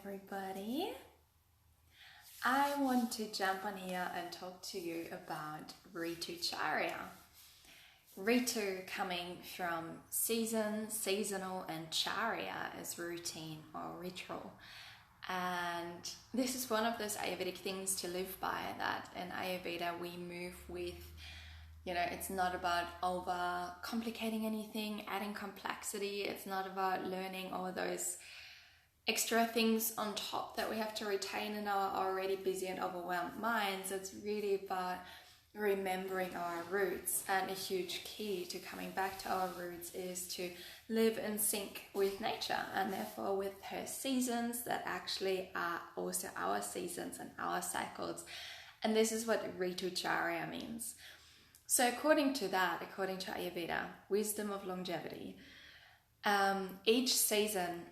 everybody. I want to jump on here and talk to you about Ritucharya. Ritu coming from season, seasonal, and charya is routine or ritual. And this is one of those Ayurvedic things to live by, that in Ayurveda we move with, it's not about over complicating anything, adding complexity. It's not about learning all those extra things on top that we have to retain in our already busy and overwhelmed minds. It's really about remembering our roots, and a huge key to coming back to our roots is to live in sync with nature, and therefore with her seasons that actually are also our seasons and our cycles. And this is what Ritucharya means. So according to Ayurveda, wisdom of longevity, each season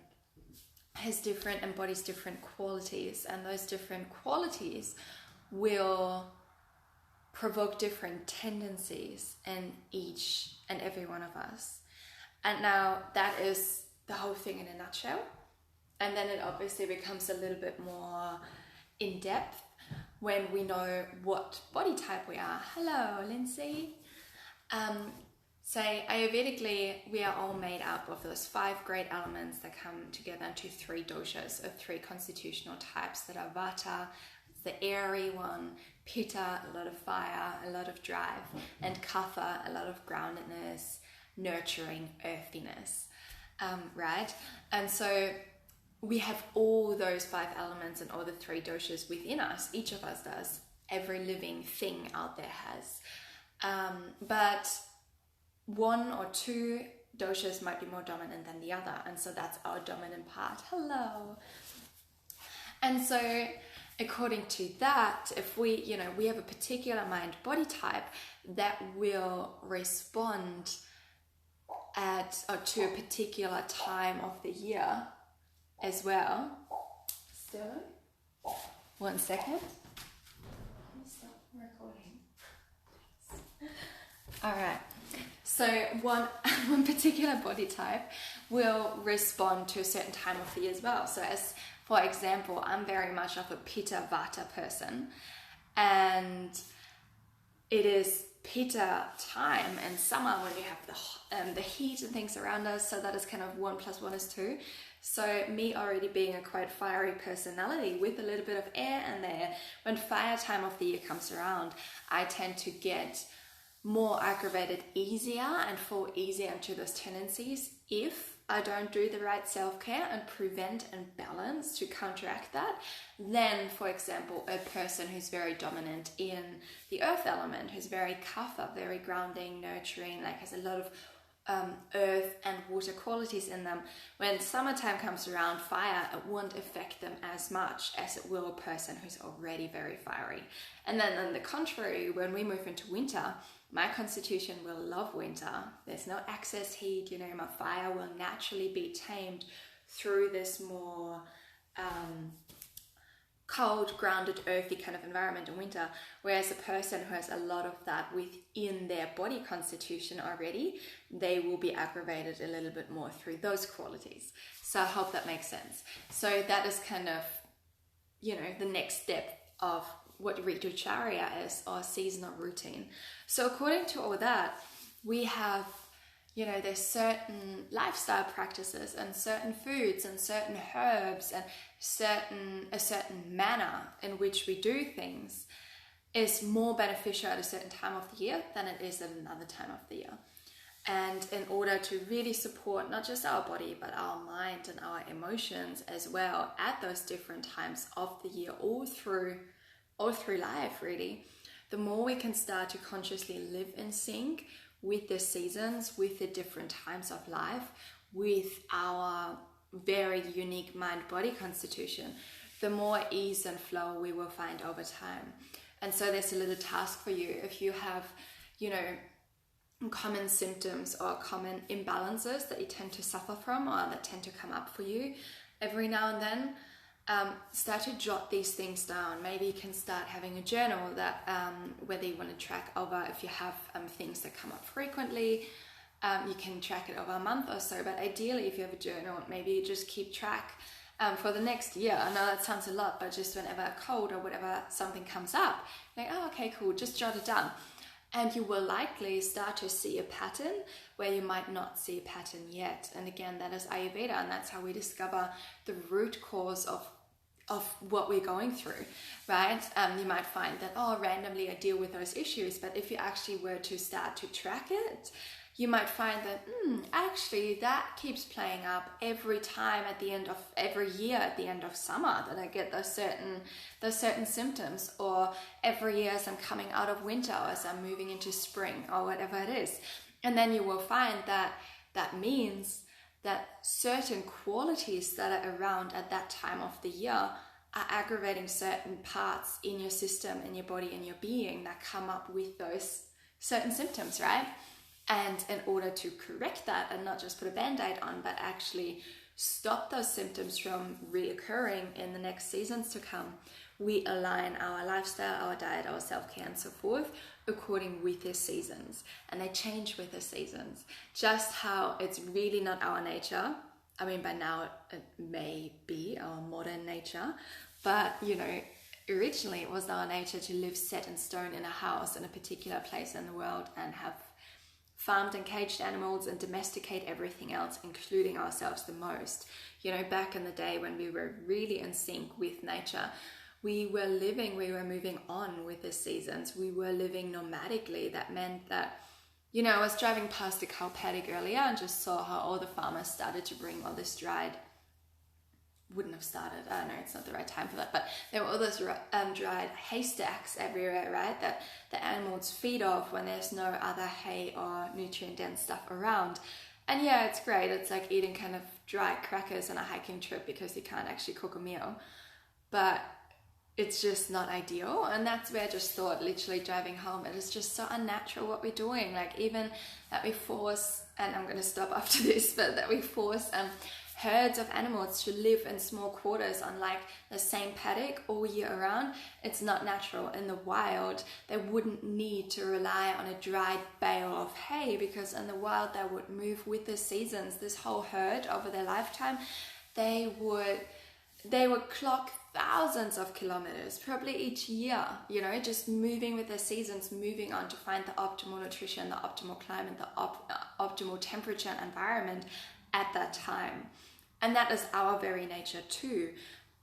embodies different qualities, and those different qualities will provoke different tendencies in each and every one of us. And now that is the whole thing in a nutshell. And then it obviously becomes a little bit more in depth when we know what body type we are. Hello, Lindsay. So Ayurvedically, we are all made up of those 5 great elements that come together into 3 doshas, or 3 constitutional types that are Vata, the airy one, Pitta, a lot of fire, a lot of drive, and Kapha, a lot of groundedness, nurturing, earthiness, right? And so we have all those 5 elements and all the 3 doshas within us. Each of us does. Every living thing out there has. But 1 or 2 doshas might be more dominant than the other, and so that's our dominant part. Hello. And so according to that, if we have a particular mind body type that will respond to a particular time of the year as well. Still, 1 second. Let me stop recording. All right. So one particular body type will respond to a certain time of the year as well. So as for example, I'm very much of a Pitta Vata person, and it is Pitta time in summer when you have the heat and things around us. So that is kind of 1 + 1 is 2. So me already being a quite fiery personality with a little bit of air in there, when fire time of the year comes around, I tend to get more aggravated easier and fall easier into those tendencies if I don't do the right self-care and prevent and balance to counteract that. Then, for example, a person who's very dominant in the earth element, who's very kapha, very grounding, nurturing, like has a lot of earth and water qualities in them. When summertime comes around, fire, it won't affect them as much as it will a person who's already very fiery. And then on the contrary, when we move into winter, my constitution will love winter. There's no excess heat, my fire will naturally be tamed through this more cold, grounded, earthy kind of environment in winter, whereas a person who has a lot of that within their body constitution already, they will be aggravated a little bit more through those qualities. So I hope that makes sense. So that is kind of, the next step of what Ritucharya is, or seasonal routine. So according to all that, we have, there's certain lifestyle practices and certain foods and certain herbs and a certain manner in which we do things is more beneficial at a certain time of the year than it is at another time of the year. And in order to really support not just our body, but our mind and our emotions as well at those different times of the year, all through life really, the more we can start to consciously live in sync with the seasons, with the different times of life, with our very unique mind-body constitution, the more ease and flow we will find over time. And so there's a little task for you. If you have, common symptoms or common imbalances that you tend to suffer from, or that tend to come up for you every now and then, start to jot these things down. Maybe you can start having a journal that whether you want to track over, if you have things that come up frequently, you can track it over a month or so. But ideally, if you have a journal, maybe you just keep track for the next year. I know that sounds a lot, but just whenever a cold or whatever something comes up, like, oh, okay, cool, just jot it down. And you will likely start to see a pattern where you might not see a pattern yet. And again, that is Ayurveda, and that's how we discover the root cause of what we're going through, right? You might find that, oh, randomly I deal with those issues, but if you actually were to start to track it, you might find that actually that keeps playing up every time at the end of every year, at the end of summer, that I get those certain symptoms, or every year as I'm coming out of winter, or as I'm moving into spring, or whatever it is. And then you will find that that means that certain qualities that are around at that time of the year are aggravating certain parts in your system, in your body, in your being, that come up with those certain symptoms, right? And in order to correct that and not just put a band-aid on, but actually stop those symptoms from reoccurring in the next seasons to come, we align our lifestyle, our diet, our self-care and so forth according with the seasons. And they change with the seasons. Just how it's really not our nature. I mean, by now it may be our modern nature, but originally it was our nature to live set in stone in a house in a particular place in the world and have farmed and caged animals and domesticate everything else, including ourselves the most. Back in the day when we were really in sync with nature, we were moving on with the seasons. We were living nomadically. That meant that, I was driving past a cow paddock earlier and just saw how all the farmers started to bring all this wouldn't have started, I don't know, it's not the right time for that, but there were all those dried haystacks everywhere, right, that the animals feed off when there's no other hay or nutrient-dense stuff around. And yeah, it's great. It's like eating kind of dry crackers on a hiking trip because you can't actually cook a meal. But it's just not ideal. And that's where I just thought, literally driving home, it is just so unnatural what we're doing. Like, even that we force, and I'm going to stop after this, but that we force herds of animals to live in small quarters on like the same paddock all year around. It's not natural. In the wild, they wouldn't need to rely on a dried bale of hay, because in the wild they would move with the seasons. This whole herd over their lifetime, they would clock thousands of kilometers probably each year, just moving with the seasons, moving on to find the optimal nutrition, the optimal climate, the optimal temperature and environment at that time. And that is our very nature too.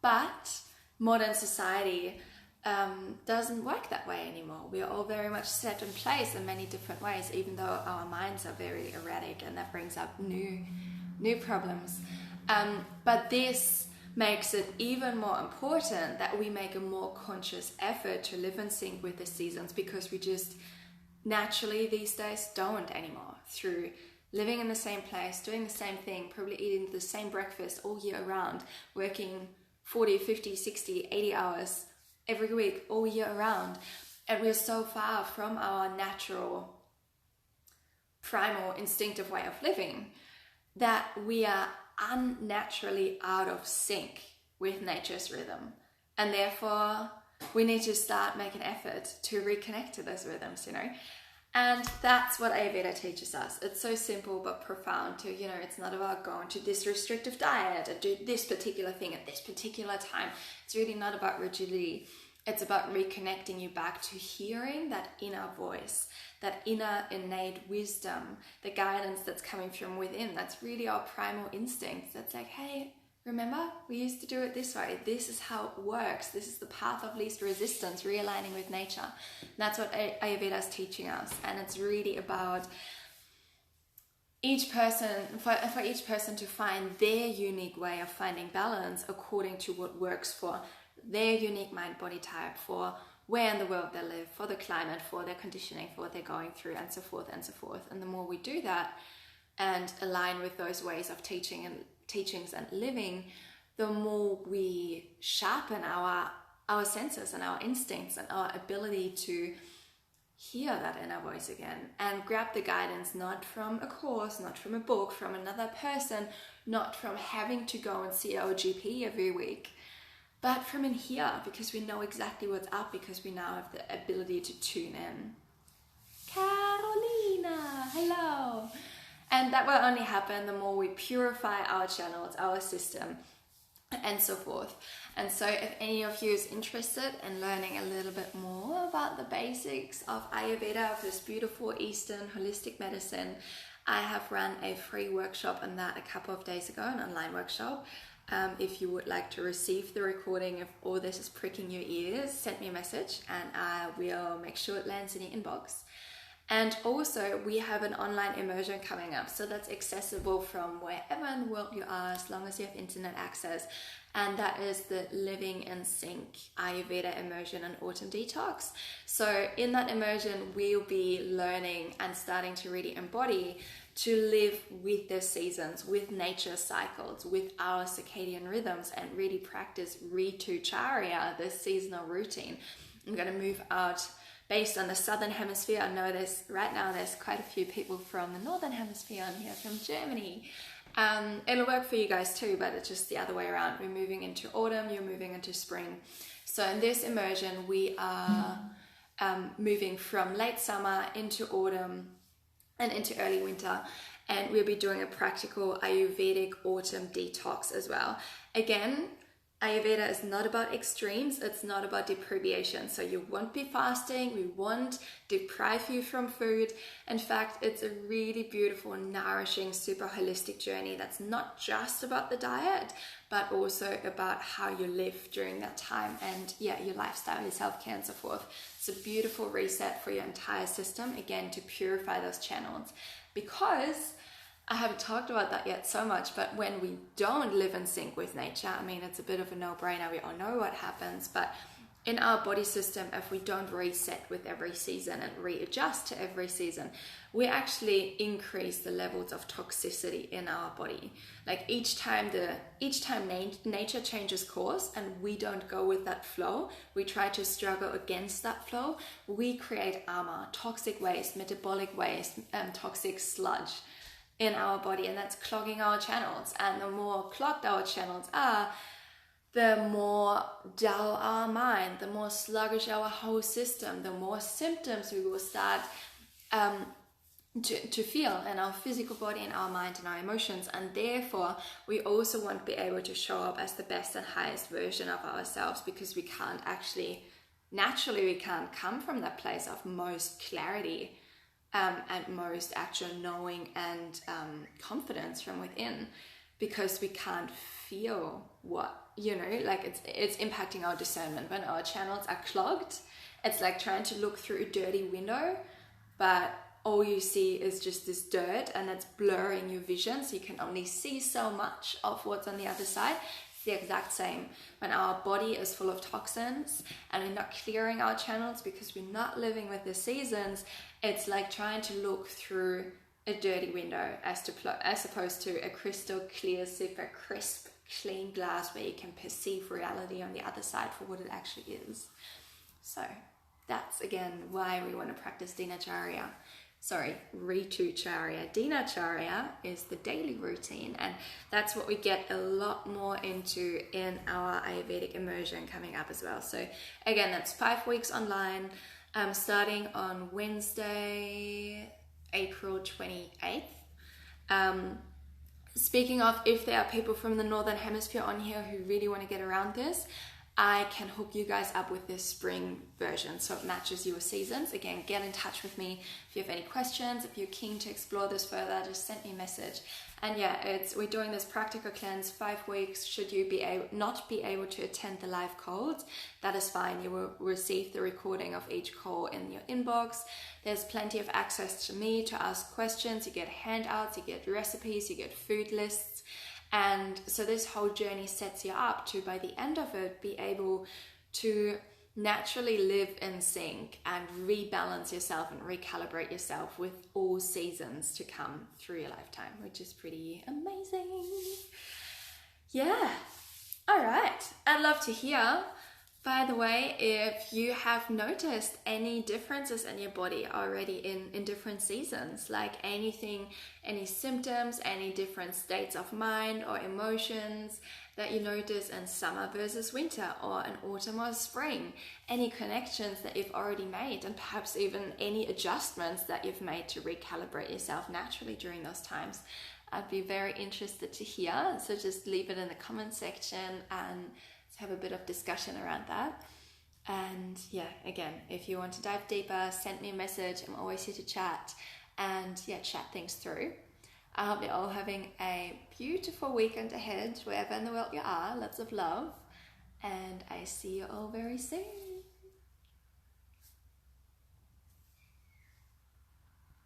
But modern society doesn't work that way anymore. We are all very much set in place in many different ways, even though our minds are very erratic, and that brings up new problems. But this makes it even more important that we make a more conscious effort to live in sync with the seasons, because we just naturally these days don't anymore, through living in the same place, doing the same thing, probably eating the same breakfast all year round, working 40, 50, 60, 80 hours every week, all year round. And we're so far from our natural, primal, instinctive way of living that we are unnaturally out of sync with nature's rhythm. And therefore, we need to start making effort to reconnect to those rhythms, And that's what Ayurveda teaches us. It's so simple but profound too. It's not about going to this restrictive diet or do this particular thing at this particular time. It's really not about rigidity. It's about reconnecting you back to hearing that inner voice, that inner innate wisdom, the guidance that's coming from within. That's really our primal instincts. That's like, hey, remember, we used to do it this way. This is how it works. This is the path of least resistance, realigning with nature. And that's what Ayurveda is teaching us. And it's really about each person, for each person to find their unique way of finding balance according to what works for their unique mind-body type, for where in the world they live, for the climate, for their conditioning, for what they're going through, and so forth and so forth. And the more we do that and align with those ways of teachings and living, the more we sharpen our senses and our instincts and our ability to hear that inner voice again and grab the guidance, not from a course, not from a book, from another person, not from having to go and see our GP every week, but from in here, because we know exactly what's up, because we now have the ability to tune in. Carolina, hello. And that will only happen the more we purify our channels, our system, and so forth. And so if any of you is interested in learning a little bit more about the basics of Ayurveda, of this beautiful Eastern holistic medicine, I have run a free workshop on that a couple of days ago, an online workshop. If you would like to receive the recording, if all this is pricking your ears, send me a message and I will make sure it lands in your inbox. And also we have an online immersion coming up, so that's accessible from wherever in the world you are, as long as you have internet access. And that is the Living in Sync Ayurveda immersion and autumn detox. So in that immersion, we'll be learning and starting to really embody to live with the seasons, with nature's cycles, with our circadian rhythms, and really practice Ritucharya, the seasonal routine. I'm going to move out based on the southern hemisphere. I know right now there's quite a few people from the northern hemisphere on here, from Germany. It'll work for you guys too, but it's just the other way around. We're moving into autumn, you're moving into spring. So in this immersion, we are moving from late summer into autumn and into early winter. And we'll be doing a practical Ayurvedic autumn detox as well. Again, Ayurveda is not about extremes, it's not about deprivation. So you won't be fasting, we won't deprive you from food. In fact, it's a really beautiful, nourishing, super holistic journey that's not just about the diet, but also about how you live during that time and your lifestyle, your self-care and so forth. It's a beautiful reset for your entire system, again, to purify those channels. Because I haven't talked about that yet so much, but when we don't live in sync with nature, I mean, it's a bit of a no-brainer. We all know what happens, but in our body system, if we don't reset with every season and readjust to every season, we actually increase the levels of toxicity in our body. Like each time nature changes course and we don't go with that flow, we try to struggle against that flow, we create armor, toxic waste, metabolic waste, toxic sludge in our body, and that's clogging our channels. And the more clogged our channels are, the more dull our mind, the more sluggish our whole system, the more symptoms we will start to feel in our physical body, in our mind, and our emotions. And therefore we also won't be able to show up as the best and highest version of ourselves, because we can't actually, naturally we can't come from that place of most clarity and most actual knowing and confidence from within, because we can't feel what, like it's impacting our discernment. When our channels are clogged, it's like trying to look through a dirty window, but all you see is just this dirt and it's blurring your vision, so you can only see so much of what's on the other side. The exact same when our body is full of toxins and we're not clearing our channels because we're not living with the seasons. It's like trying to look through a dirty window as opposed to a crystal clear, super crisp, clean glass where you can perceive reality on the other side for what it actually is. So that's again why we want to practice Ritucharya. Dinacharya is the daily routine, and that's what we get a lot more into in our Ayurvedic immersion coming up as well. So again, that's 5 weeks online, starting on Wednesday, April 28th. Speaking of, if there are people from the Northern Hemisphere on here who really want to get around this, I can hook you guys up with this spring version so it matches your seasons. Again, get in touch with me if you have any questions. If you're keen to explore this further, just send me a message. And we're doing this practical cleanse 5 weeks. Should you not be able to attend the live calls, that is fine. You will receive the recording of each call in your inbox. There's plenty of access to me to ask questions. You get handouts, you get recipes, you get food lists. And so this whole journey sets you up to, by the end of it, be able to naturally live in sync and rebalance yourself and recalibrate yourself with all seasons to come through your lifetime, which is pretty amazing. Yeah. All right. I'd love to hear, by the way, if you have noticed any differences in your body already in different seasons, like anything, any symptoms, any different states of mind or emotions that you notice in summer versus winter, or in autumn or spring, any connections that you've already made, and perhaps even any adjustments that you've made to recalibrate yourself naturally during those times. I'd be very interested to hear. So just leave it in the comment section and have a bit of discussion around that. And yeah, again, if you want to dive deeper, send me a message. I'm always here to chat and chat things through. I hope you're all having a beautiful weekend ahead, wherever in the world you are. Lots of love. And I see you all very soon.